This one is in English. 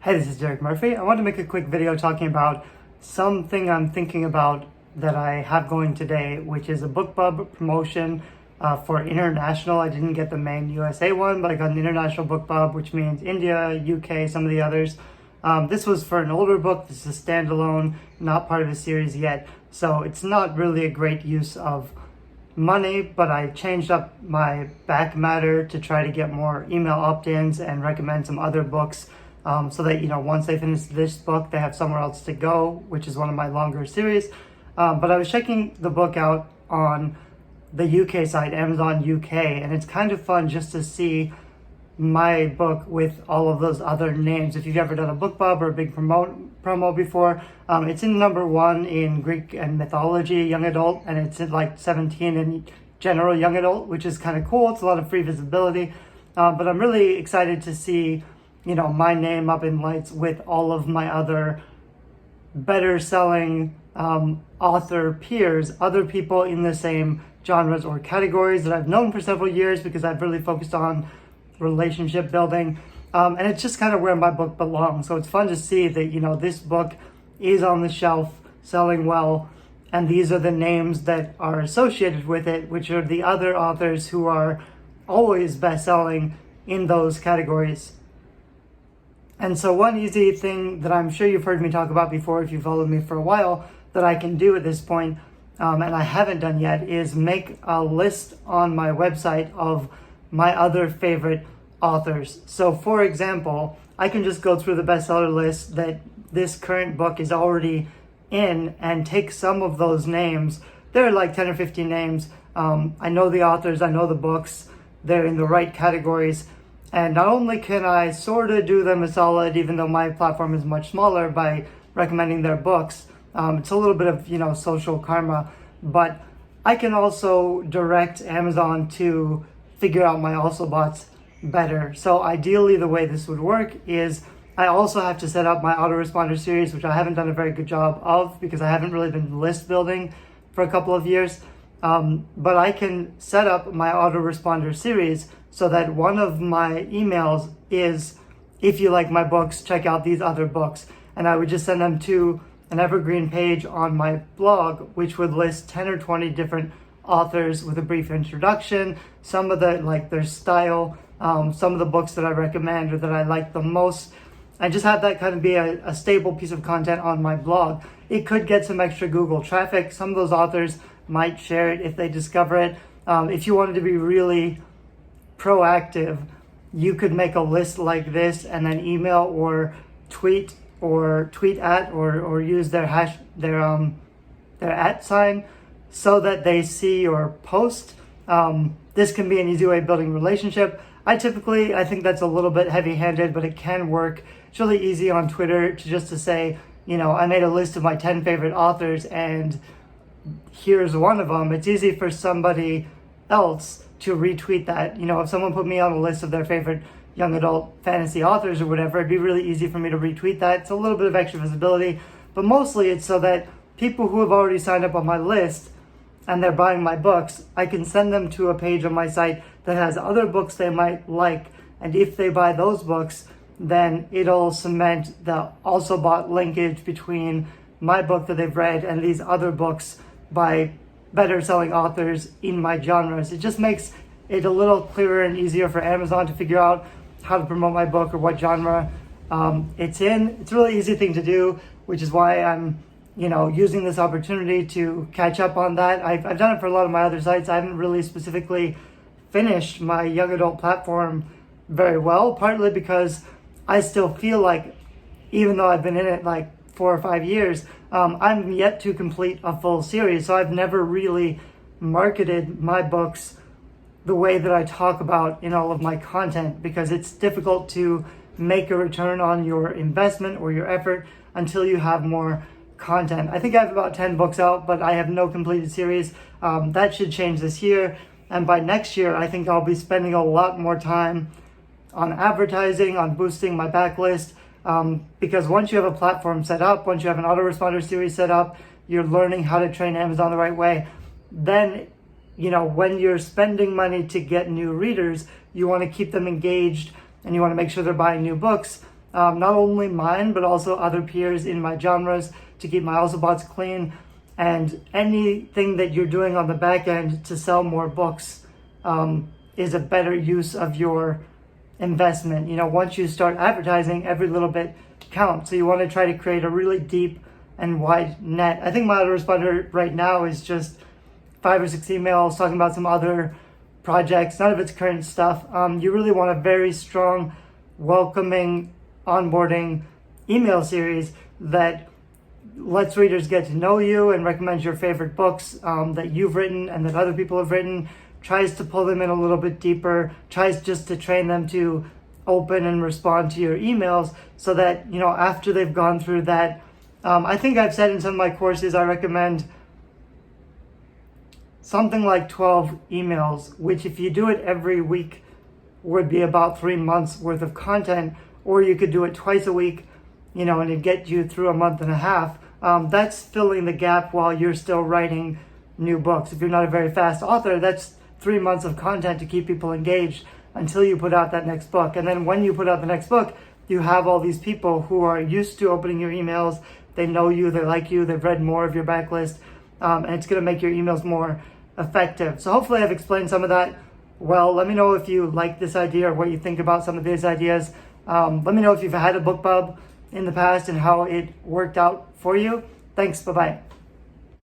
Hey, this is Derek Murphy. I want to make a quick video talking about something I'm thinking about that I have going today, which is a BookBub promotion for international. I didn't get the main USA one, but I got an international BookBub, which means India, UK, some of the others. This was for an older book. This is a standalone, not part of a series yet. So it's not really a great use of money, but I changed up my back matter to try to get more email opt-ins and recommend some other books. So that, once they finish this book, they have somewhere else to go, which is one of my longer series. But I was checking the book out on the UK site, Amazon UK, and it's kind of fun just to see my book with all of those other names. If you've ever done a BookBub or a big promo before, it's in number 1 in Greek and mythology, young adult, and it's in like 17 in general young adult, which is kind of cool. It's a lot of free visibility, but I'm really excited to see my name up in lights with all of my other better selling author peers, other people in the same genres or categories that I've known for several years because I've really focused on relationship building. And it's just kind of where my book belongs. So it's fun to see that, this book is on the shelf selling well. And these are the names that are associated with it, which are the other authors who are always best selling in those categories. And so one easy thing that I'm sure you've heard me talk about before if you've followed me for a while that I can do at this point, and I haven't done yet, is make a list on my website of my other favorite authors. So for example, I can just go through the bestseller list that this current book is already in and take some of those names. There are like 10 or 15 names. I know the authors, I know the books, they're in the right categories. And not only can I sort of do them a solid, even though my platform is much smaller, by recommending their books, it's a little bit of, social karma, but I can also direct Amazon to figure out my also bots better. So ideally the way this would work is I also have to set up my autoresponder series, which I haven't done a very good job of because I haven't really been list building for a couple of years. But I can set up my autoresponder series so that one of my emails is, if you like my books, check out these other books. And I would just send them to an evergreen page on my blog, which would list 10 or 20 different authors with a brief introduction, some of their style, some of the books that I recommend or that I like the most, and just have that kind of be a stable piece of content on my blog. It could get some extra Google traffic. Some of those authors might share it if they discover it. If you wanted to be really proactive, you could make a list like this and then email or tweet at or use their @ sign so that they see your post. This can be an easy way of building relationship. I think that's a little bit heavy-handed, but it can work. It's really easy on Twitter to say, I made a list of my 10 favorite authors and here's one of them. It's easy for somebody else to retweet that. If someone put me on a list of their favorite young adult fantasy authors or whatever, it'd be really easy for me to retweet that. It's a little bit of extra visibility, but mostly it's so that people who have already signed up on my list and they're buying my books, I can send them to a page on my site that has other books they might like. And if they buy those books, then it'll cement the also bought linkage between my book that they've read and these other books by better selling authors in my genres. It just makes it a little clearer and easier for Amazon to figure out how to promote my book or what genre it's in. It's a really easy thing to do, which is why I'm using this opportunity to catch up on that. I've done it for a lot of my other sites. I haven't really specifically finished my young adult platform very well, partly because I still feel like, even though I've been in it like 4 or 5 years, I'm yet to complete a full series. So I've never really marketed my books the way that I talk about in all of my content, because it's difficult to make a return on your investment or your effort until you have more content. I think I have about 10 books out, but I have no completed series. That should change this year. And by next year, I think I'll be spending a lot more time on advertising, on boosting my backlist, because once you have a platform set up, once you have an autoresponder series set up, you're learning how to train Amazon the right way. Then, when you're spending money to get new readers, you want to keep them engaged and you want to make sure they're buying new books. not only mine, but also other peers in my genres to keep my also bots clean. And anything that you're doing on the back end to sell more books is a better use of your investment. You know, once you start advertising, every little bit counts. So you want to try to create a really deep and wide net. I think my autoresponder right now is just 5 or 6 emails talking about some other projects, none of it's current stuff. You really want a very strong, welcoming, onboarding email series that lets readers get to know you and recommends your favorite books that you've written and that other people have written, tries to pull them in a little bit deeper, tries just to train them to open and respond to your emails so that, you know, after they've gone through that, I think I've said in some of my courses, I recommend something like 12 emails, which if you do it every week would be about 3 months worth of content, or you could do it twice a week, you know, and it'd get you through a month and a half. That's filling the gap while you're still writing new books. If you're not a very fast author, that's 3 months of content to keep people engaged until you put out that next book. And then when you put out the next book, you have all these people who are used to opening your emails. They know you, they like you, they've read more of your backlist, and it's going to make your emails more effective. So hopefully I've explained some of that well. Let me know if you like this idea or what you think about some of these ideas. Let me know if you've had a BookBub in the past and how it worked out for you. Thanks, bye-bye.